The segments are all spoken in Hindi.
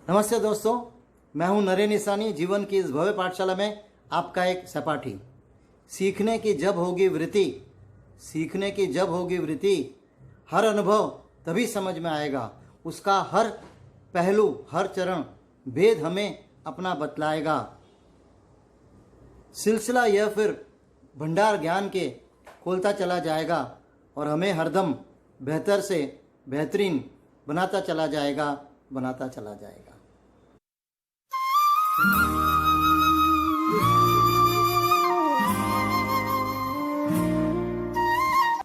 नमस्ते दोस्तों, मैं हूं नरेन ईसानी। जीवन की इस भव्य पाठशाला में आपका एक सहपाठी। सीखने की जब होगी वृत्ति, हर अनुभव तभी समझ में आएगा। उसका हर पहलू, हर चरण भेद हमें अपना बतलाएगा। सिलसिला यह फिर भंडार ज्ञान के खोलता चला जाएगा और हमें हरदम बेहतर से बेहतरीन बनाता चला जाएगा।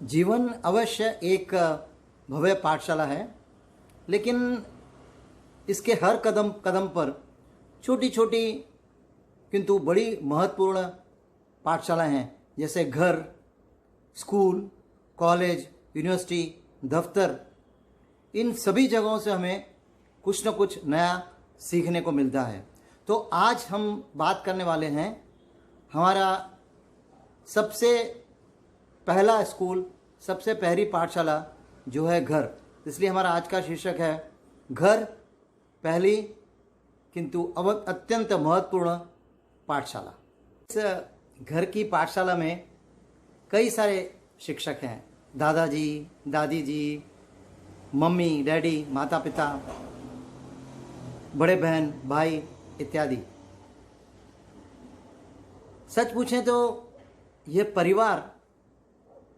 जीवन अवश्य एक भव्य पाठशाला है, लेकिन इसके हर कदम कदम पर छोटी छोटी किंतु बड़ी महत्वपूर्ण पाठशाला हैं, जैसे घर, स्कूल, कॉलेज, यूनिवर्सिटी, दफ्तर। इन सभी जगहों से हमें कुछ न कुछ नया सीखने को मिलता है। तो आज हम बात करने वाले हैं हमारा सबसे पहला स्कूल, सबसे पहली पाठशाला जो है घर। इसलिए हमारा आज का शीर्षक है घर, पहली किंतु अत्यंत महत्वपूर्ण पाठशाला। इस घर की पाठशाला में कई सारे शिक्षक हैं, दादाजी, दादी जी, मम्मी, डैडी, माता पिता, बड़े बहन, भाई इत्यादि। सच पूछें तो ये परिवार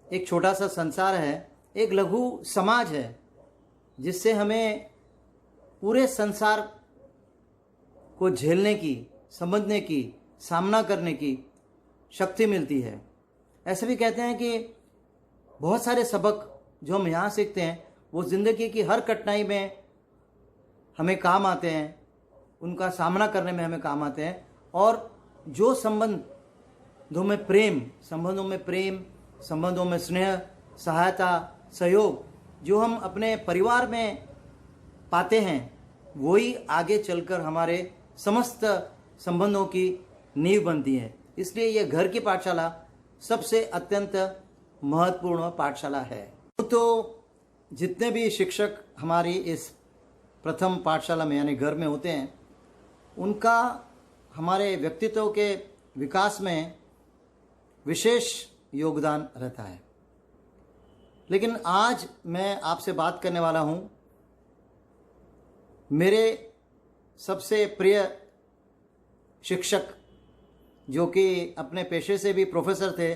एक छोटा सा संसार है, एक लघु समाज है, जिससे हमें पूरे संसार को झेलने की, समझने की, सामना करने की शक्ति मिलती है। ऐसे भी कहते हैं कि बहुत सारे सबक जो हम यहाँ सीखते हैं वो ज़िंदगी की हर कठिनाई में हमें काम आते हैं, उनका सामना करने में हमें काम आते हैं। और जो संबंधों में प्रेम, संबंधों में स्नेह, सहायता, सहयोग जो हम अपने परिवार में पाते हैं, वही आगे चलकर हमारे समस्त संबंधों की नींव बनती है। इसलिए यह घर की पाठशाला सबसे अत्यंत महत्वपूर्ण पाठशाला है। तो जितने भी शिक्षक हमारी इस प्रथम पाठशाला में यानी घर में होते हैं, उनका हमारे व्यक्तित्व के विकास में विशेष योगदान रहता है। लेकिन आज मैं आपसे बात करने वाला हूं मेरे सबसे प्रिय शिक्षक, जो कि अपने पेशे से भी प्रोफेसर थे,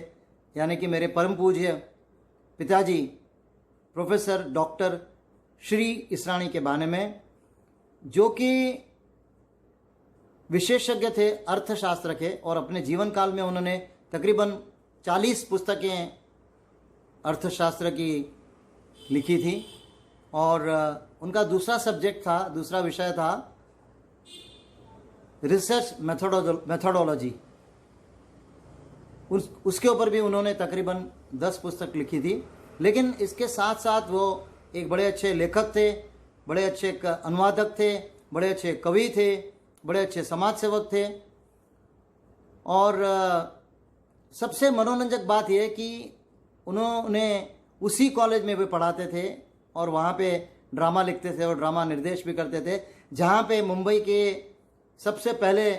यानी कि मेरे परम पूज्य पिताजी प्रोफेसर डॉक्टर श्री इसरानी के बारे में, जो कि विशेषज्ञ थे अर्थशास्त्र के। और अपने जीवन काल में उन्होंने तकरीबन 40 पुस्तकें अर्थशास्त्र की लिखी थी। और उनका दूसरा विषय था रिसर्च मेथोडोलॉजी। उसके ऊपर भी उन्होंने तकरीबन 10 पुस्तक लिखी थी। लेकिन इसके साथ साथ वो एक बड़े अच्छे लेखक थे, बड़े अच्छे अनुवादक थे, बड़े अच्छे कवि थे, बड़े अच्छे समाज सेवक थे। और सबसे मनोरंजक बात यह कि उन्होंने उसी कॉलेज में भी पढ़ाते थे और वहाँ पे ड्रामा लिखते थे और ड्रामा निर्देश भी करते थे, जहाँ पे मुंबई के सबसे पहले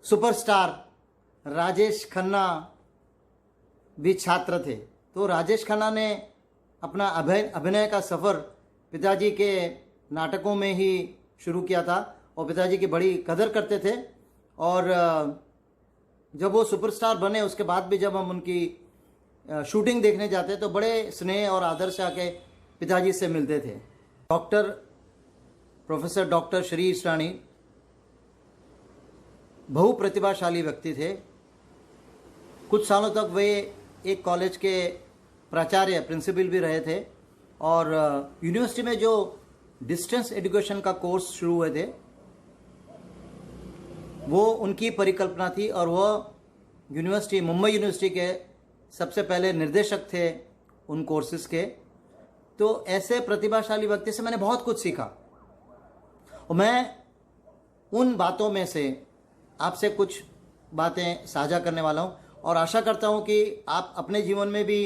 सुपरस्टार राजेश खन्ना भी छात्र थे। तो राजेश खन्ना ने अपना अभिनय का सफ़र पिताजी के नाटकों में ही शुरू किया था और पिताजी की बड़ी कदर करते थे। और जब वो सुपरस्टार बने, उसके बाद भी जब हम उनकी शूटिंग देखने जाते तो बड़े स्नेह और आदर से आके पिताजी से मिलते थे। प्रोफेसर डॉक्टर श्री इसरानी बहुप्रतिभाशाली व्यक्ति थे। कुछ सालों तक वे एक कॉलेज के प्राचार्य, प्रिंसिपल भी रहे थे। और यूनिवर्सिटी में जो डिस्टेंस एजुकेशन का कोर्स शुरू हुए थे, वो उनकी परिकल्पना थी। और वो मुंबई यूनिवर्सिटी के सबसे पहले निर्देशक थे उन कोर्सेज के। तो ऐसे प्रतिभाशाली व्यक्ति से मैंने बहुत कुछ सीखा और मैं उन बातों में से आपसे कुछ बातें साझा करने वाला हूँ और आशा करता हूँ कि आप अपने जीवन में भी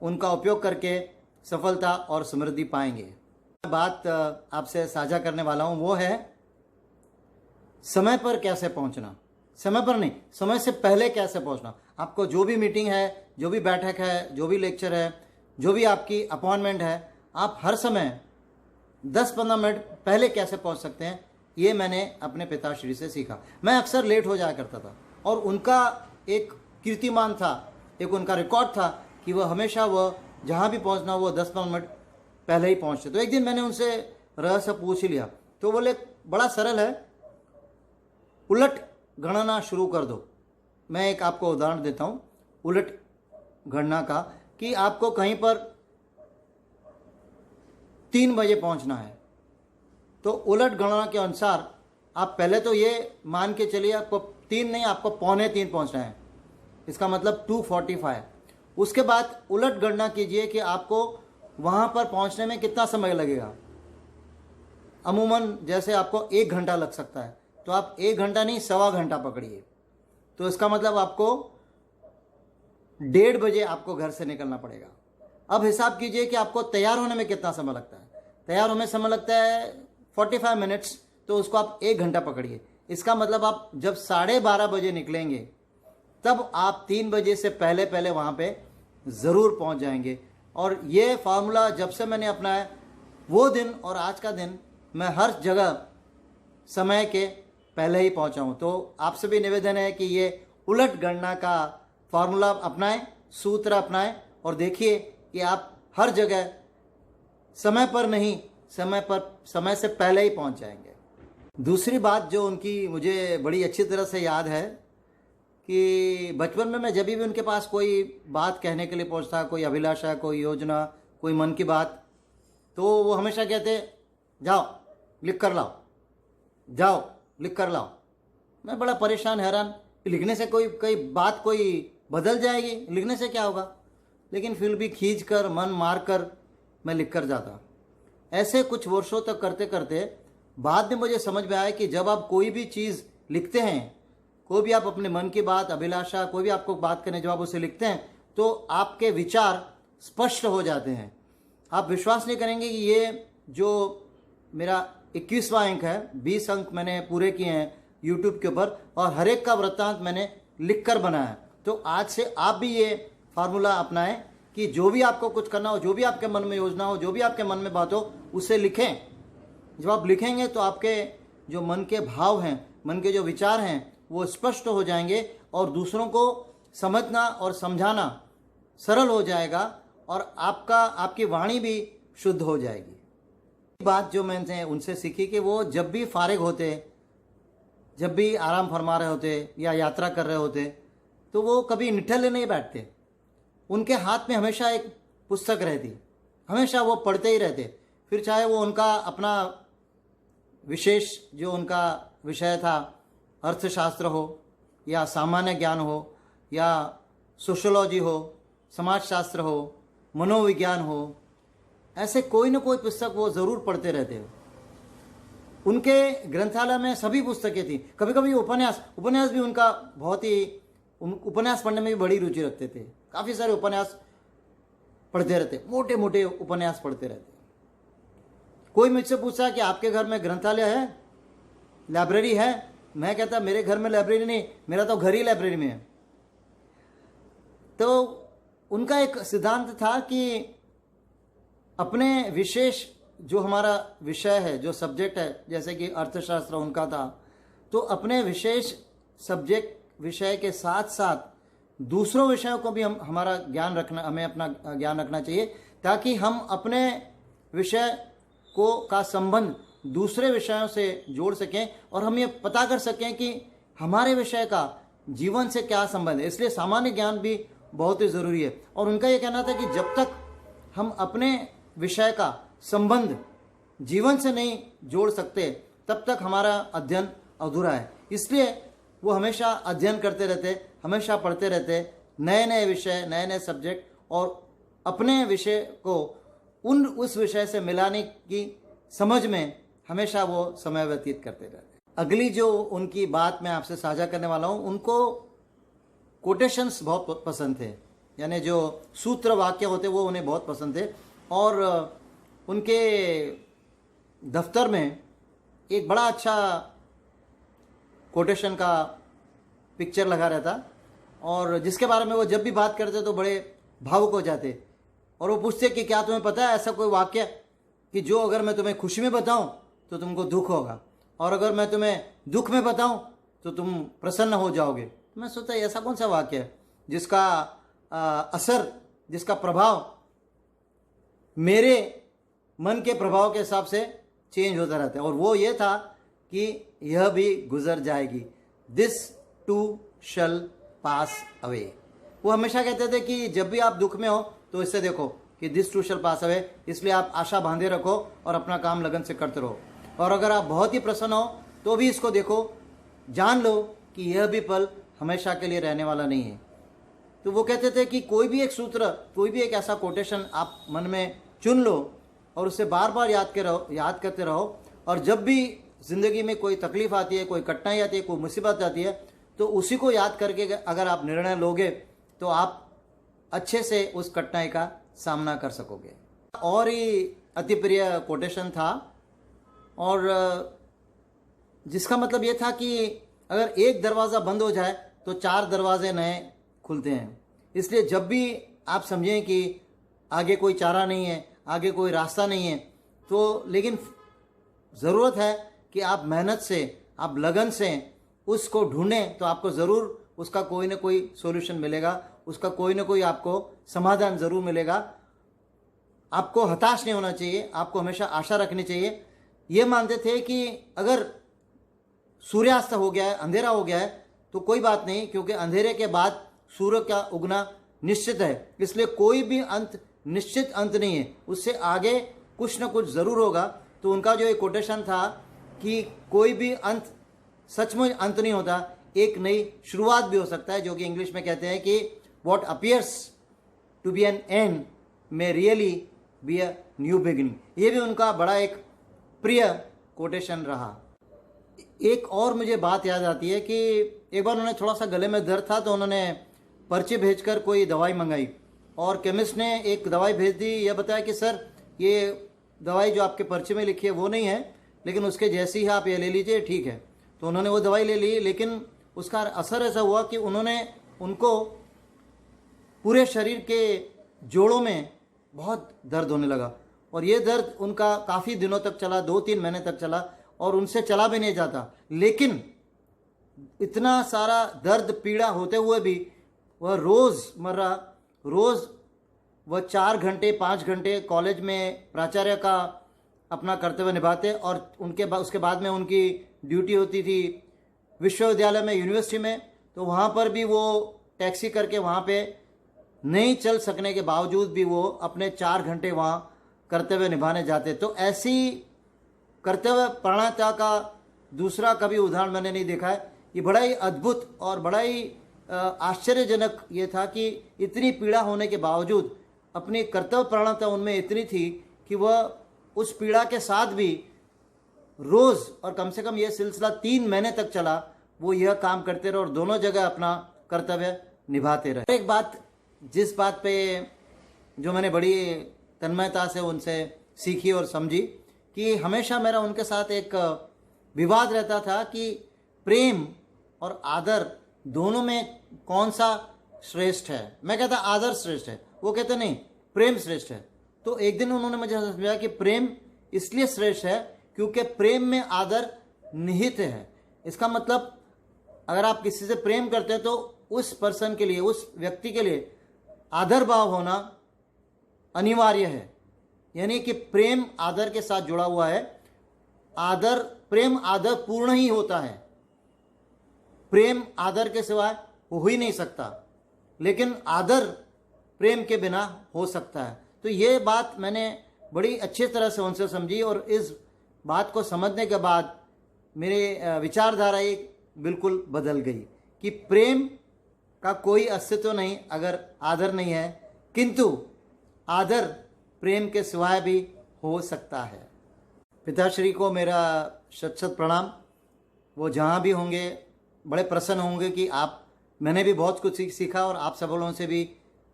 उनका उपयोग करके सफलता और समृद्धि पाएंगे। बात आपसे साझा करने वाला हूँ वो है समय पर कैसे पहुँचना। समय पर नहीं, समय से पहले कैसे पहुँचना। आपको जो भी मीटिंग है, जो भी बैठक है, जो भी लेक्चर है, जो भी आपकी अपॉइंटमेंट है, आप हर समय 10-15 मिनट पहले कैसे पहुँच सकते हैं, ये मैंने अपने पिताश्री से सीखा। मैं अक्सर लेट हो जाया करता था और उनका एक कीर्तिमान था, एक उनका रिकॉर्ड था कि वह हमेशा वह जहाँ भी पहुँचना वो 10-15 मिनट पहले ही पहुँचते। तो एक दिन मैंने उनसे रहस्य पूछ ही लिया, तो बोले बड़ा सरल है, उलट गणना शुरू कर दो। मैं एक आपको उदाहरण देता हूँ उलट गणना का, कि आपको कहीं पर 3 बजे पहुँचना है, तो उलट गणना के अनुसार आप पहले तो ये मान के चलिए आपको 3 नहीं, आपको 2:45 पहुँचना है, इसका मतलब 2:45। उसके बाद उलट गणना कीजिए कि आपको वहाँ पर पहुँचने में कितना समय लगेगा। अमूमन जैसे आपको 1 घंटा लग सकता है, तो आप 1 घंटा नहीं 1.25 घंटा पकड़िए, तो इसका मतलब आपको 1:30 बजे आपको घर से निकलना पड़ेगा। अब हिसाब कीजिए कि आपको तैयार होने में कितना समय लगता है। तैयार होने में समय लगता है 45 मिनट्स, तो उसको आप 1 घंटा पकड़िए। इसका मतलब आप जब 12:30 बजे निकलेंगे तब आप 3 बजे से पहले पहले वहाँ पे ज़रूर पहुँच जाएंगे। और ये फार्मूला जब से मैंने अपनाया, वो दिन और आज का दिन मैं हर जगह समय के पहले ही पहुँचा हूँ। तो आपसे भी निवेदन है कि ये उलट गणना का फार्मूला अपनाएं, सूत्र अपनाएं और देखिए कि आप हर जगह समय पर नहीं, समय से पहले ही पहुँच जाएंगे। दूसरी बात जो उनकी मुझे बड़ी अच्छी तरह से याद है कि बचपन में मैं जब भी उनके पास कोई बात कहने के लिए पहुँचता, कोई अभिलाषा, कोई योजना, कोई मन की बात, तो वो हमेशा कहते जाओ लिख कर लाओ, जाओ लिख कर लाओ। मैं बड़ा परेशान हैरान, लिखने से कोई बात कोई बदल जाएगी, लिखने से क्या होगा। लेकिन फिर भी खींच कर मन मार कर मैं लिख कर जाता। ऐसे कुछ वर्षों तक करते करते बाद में मुझे समझ में आया कि जब आप कोई भी चीज़ लिखते हैं, कोई भी आप अपने मन की बात, अभिलाषा, कोई भी आपको बात करने जब आप उसे लिखते हैं, तो आपके विचार स्पष्ट हो जाते हैं। आप विश्वास नहीं करेंगे कि ये जो मेरा 21वां अंक है, 20 अंक मैंने पूरे किए हैं यूट्यूब के ऊपर और हर एक का वृत्तांत मैंने लिख कर बनाया। तो आज से आप भी ये फार्मूला अपनाएं कि जो भी आपको कुछ करना हो, जो भी आपके मन में योजना हो, जो भी आपके मन में बात हो, उसे लिखें। जब आप लिखेंगे तो आपके जो मन के भाव हैं, मन के जो विचार हैं, वो स्पष्ट हो जाएंगे और दूसरों को समझना और समझाना सरल हो जाएगा और आपकी वाणी भी शुद्ध हो जाएगी। बात जो मैंने उनसे सीखी कि वो जब भी फारिग होते, जब भी आराम फरमा रहे होते या यात्रा कर रहे होते, तो वो कभी निठल्ले नहीं बैठते। उनके हाथ में हमेशा एक पुस्तक रहती, हमेशा वो पढ़ते ही रहते। फिर चाहे वो उनका अपना विशेष जो उनका विषय था, अर्थशास्त्र हो या सामान्य ज्ञान हो या सोशोलॉजी हो, समाजशास्त्र हो, मनोविज्ञान हो, ऐसे कोई न कोई पुस्तक वो ज़रूर पढ़ते रहते हो। उनके ग्रंथालय में सभी पुस्तकें थी। कभी कभी उपन्यास भी उनका बहुत ही, उपन्यास पढ़ने में भी बड़ी रुचि रखते थे। काफ़ी सारे उपन्यास पढ़ते रहते, मोटे मोटे उपन्यास पढ़ते रहते। कोई मुझसे पूछा कि आपके घर में ग्रंथालय है, लाइब्रेरी है? मैं कहता मेरे घर में लाइब्रेरी नहीं, मेरा तो घर ही लाइब्रेरी में है। तो उनका एक सिद्धांत था कि अपने विशेष जो हमारा विषय है, जो सब्जेक्ट है, जैसे कि अर्थशास्त्र उनका था, तो अपने विशेष सब्जेक्ट विषय के साथ साथ दूसरों विषयों को भी हमें अपना ज्ञान रखना चाहिए, ताकि हम अपने विषय का संबंध दूसरे विषयों से जोड़ सकें और हम ये पता कर सकें कि हमारे विषय का जीवन से क्या संबंध है। इसलिए सामान्य ज्ञान भी बहुत ही ज़रूरी है। और उनका ये कहना था कि जब तक हम अपने विषय का संबंध जीवन से नहीं जोड़ सकते, तब तक हमारा अध्ययन अधूरा है। इसलिए वो हमेशा अध्ययन करते रहते, हमेशा पढ़ते रहते, नए नए विषय, नए नए सब्जेक्ट, और अपने विषय को उस विषय से मिलाने की समझ में हमेशा वो समय व्यतीत करते रहते। अगली जो उनकी बात मैं आपसे साझा करने वाला हूँ, उनको कोटेशंस बहुत पसंद थे, यानी जो सूत्र वाक्य होते वो उन्हें बहुत पसंद थे। और उनके दफ्तर में एक बड़ा अच्छा कोटेशन का पिक्चर लगा रहता, और जिसके बारे में वो जब भी बात करते तो बड़े भावुक हो जाते, और वो पूछते कि क्या तुम्हें पता है ऐसा कोई वाक्य कि जो अगर मैं तुम्हें खुशी में बताऊं तो तुमको दुख होगा, और अगर मैं तुम्हें दुख में बताऊं तो तुम प्रसन्न हो जाओगे। तो मैं सोचता ऐसा कौन सा वाक्य है जिसका असर, जिसका प्रभाव मेरे मन के प्रभाव के हिसाब से चेंज होता रहता है। और वो ये था कि यह भी गुजर जाएगी, this too shall pass away. वो हमेशा कहते थे कि जब भी आप दुख में हो तो इससे देखो कि this too shall pass away, इसलिए आप आशा बांधे रखो और अपना काम लगन से करते रहो। और अगर आप बहुत ही प्रसन्न हो तो भी इसको देखो, जान लो कि यह भी पल हमेशा के लिए रहने वाला नहीं है। तो वो कहते थे कि कोई भी एक सूत्र, कोई भी एक ऐसा कोटेशन आप मन में चुन लो और उसे बार बार याद करते रहो, और जब भी ज़िंदगी में कोई तकलीफ़ आती है, कोई कठिनाई आती है, कोई मुसीबत आती है, तो उसी को याद करके अगर आप निर्णय लोगे तो आप अच्छे से उस कठिनाई का सामना कर सकोगे। और ही अति प्रिय कोटेशन था, और जिसका मतलब ये था कि अगर एक दरवाज़ा बंद हो जाए तो 4 दरवाजे नए खुलते हैं। इसलिए जब भी आप समझें कि आगे कोई चारा नहीं है, आगे कोई रास्ता नहीं है, तो लेकिन ज़रूरत है कि आप मेहनत से, आप लगन से उसको ढूंढें, तो आपको ज़रूर उसका कोई ना कोई सॉल्यूशन मिलेगा, उसका कोई ना कोई आपको समाधान ज़रूर मिलेगा। आपको हताश नहीं होना चाहिए, आपको हमेशा आशा रखनी चाहिए। ये मानते थे कि अगर सूर्यास्त हो गया है, अंधेरा हो गया है, तो कोई बात नहीं, क्योंकि अंधेरे के बाद सूर्य का उगना निश्चित है। इसलिए कोई भी अंत निश्चित अंत नहीं है, उससे आगे कुछ ना कुछ ज़रूर होगा। तो उनका जो एक कोटेशन था कि कोई भी अंत सचमुच अंत नहीं होता, एक नई शुरुआत भी हो सकता है, जो कि इंग्लिश में कहते हैं कि what appears to be an end may really be a new beginning. ये भी उनका बड़ा एक प्रिय कोटेशन रहा। एक और मुझे बात याद आती है कि एक बार उन्होंने थोड़ा सा गले में दर्द था, तो उन्होंने पर्ची भेजकर कोई दवाई मंगाई, और केमिस्ट ने एक दवाई भेज दी। यह बताया कि सर ये दवाई जो आपके पर्ची में लिखी है वो नहीं है, लेकिन उसके जैसी है, आप ये ले लीजिए, ठीक है। तो उन्होंने वो दवाई ले ली, लेकिन उसका असर ऐसा हुआ कि उनको पूरे शरीर के जोड़ों में बहुत दर्द होने लगा, और ये दर्द उनका काफ़ी दिनों तक चला, 2-3 महीने तक चला, और उनसे चला भी नहीं जाता। लेकिन इतना सारा दर्द पीड़ा होते हुए भी वह रोज़ वह 4 घंटे 5 घंटे कॉलेज में प्राचार्य का अपना कर्तव्य निभाते, और उसके बाद में उनकी ड्यूटी होती थी विश्वविद्यालय में, यूनिवर्सिटी में। तो वहाँ पर भी वो टैक्सी करके वहाँ पे नहीं चल सकने के बावजूद भी वो अपने 4 घंटे वहाँ कर्तव्य निभाने जाते। तो ऐसी कर्तव्य परायणता का दूसरा कभी उदाहरण मैंने नहीं देखा है। ये बड़ा ही अद्भुत और बड़ा ही आश्चर्यजनक ये था कि इतनी पीड़ा होने के बावजूद अपनी कर्तव्य परायणता उनमें इतनी थी कि वह उस पीड़ा के साथ भी रोज़, और कम से कम ये सिलसिला 3 महीने तक चला, वो यह काम करते रहे और दोनों जगह अपना कर्तव्य निभाते रहे। एक बात, जिस बात पे जो मैंने बड़ी तन्मयता से उनसे सीखी और समझी, कि हमेशा मेरा उनके साथ एक विवाद रहता था कि प्रेम और आदर दोनों में कौन सा श्रेष्ठ है। मैं कहता आदर श्रेष्ठ है, वो कहते नहीं प्रेम श्रेष्ठ है। तो एक दिन उन्होंने मुझे समझाया कि प्रेम इसलिए श्रेष्ठ है क्योंकि प्रेम में आदर निहित है। इसका मतलब अगर आप किसी से प्रेम करते हैं तो उस पर्सन के लिए, उस व्यक्ति के लिए आदर भाव होना अनिवार्य है। यानी कि प्रेम आदर के साथ जुड़ा हुआ है। प्रेम आदर पूर्ण ही होता है, प्रेम आदर के सिवाय हो ही नहीं सकता, लेकिन आदर प्रेम के बिना हो सकता है। तो ये बात मैंने बड़ी अच्छी तरह से उनसे समझी, और इस बात को समझने के बाद मेरे विचारधारा एक बिल्कुल बदल गई कि प्रेम का कोई अस्तित्व नहीं अगर आदर नहीं है, किंतु आदर प्रेम के सिवाय भी हो सकता है। पिताश्री को मेरा शत शत प्रणाम। वो जहाँ भी होंगे बड़े प्रसन्न होंगे कि मैंने भी बहुत कुछ सीखा और आप सब लोगों से भी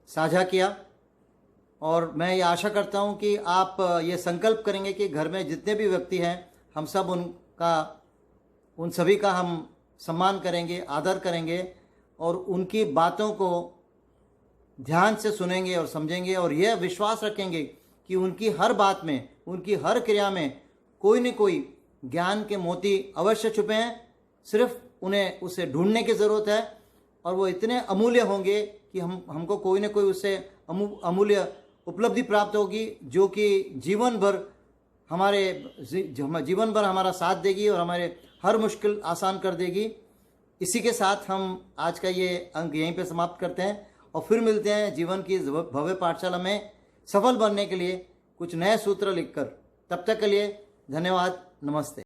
साझा किया। और मैं ये आशा करता हूँ कि आप ये संकल्प करेंगे कि घर में जितने भी व्यक्ति हैं हम सब उन सभी का हम सम्मान करेंगे, आदर करेंगे और उनकी बातों को ध्यान से सुनेंगे और समझेंगे और यह विश्वास रखेंगे कि उनकी हर बात में, उनकी हर क्रिया में कोई न कोई ज्ञान के मोती अवश्य छुपे हैं। सिर्फ उन्हें उसे ढूंढने की ज़रूरत है और वो इतने अमूल्य होंगे कि हमको कोई न कोई उससे अमूल्य उपलब्धि प्राप्त होगी, जो कि जीवन भर हमारा साथ देगी और हमारे हर मुश्किल आसान कर देगी। इसी के साथ हम आज का ये अंक यहीं पे समाप्त करते हैं और फिर मिलते हैं जीवन की भव्य पाठशाला में सफल बनने के लिए कुछ नए सूत्र लिखकर। तब तक के लिए धन्यवाद, नमस्ते।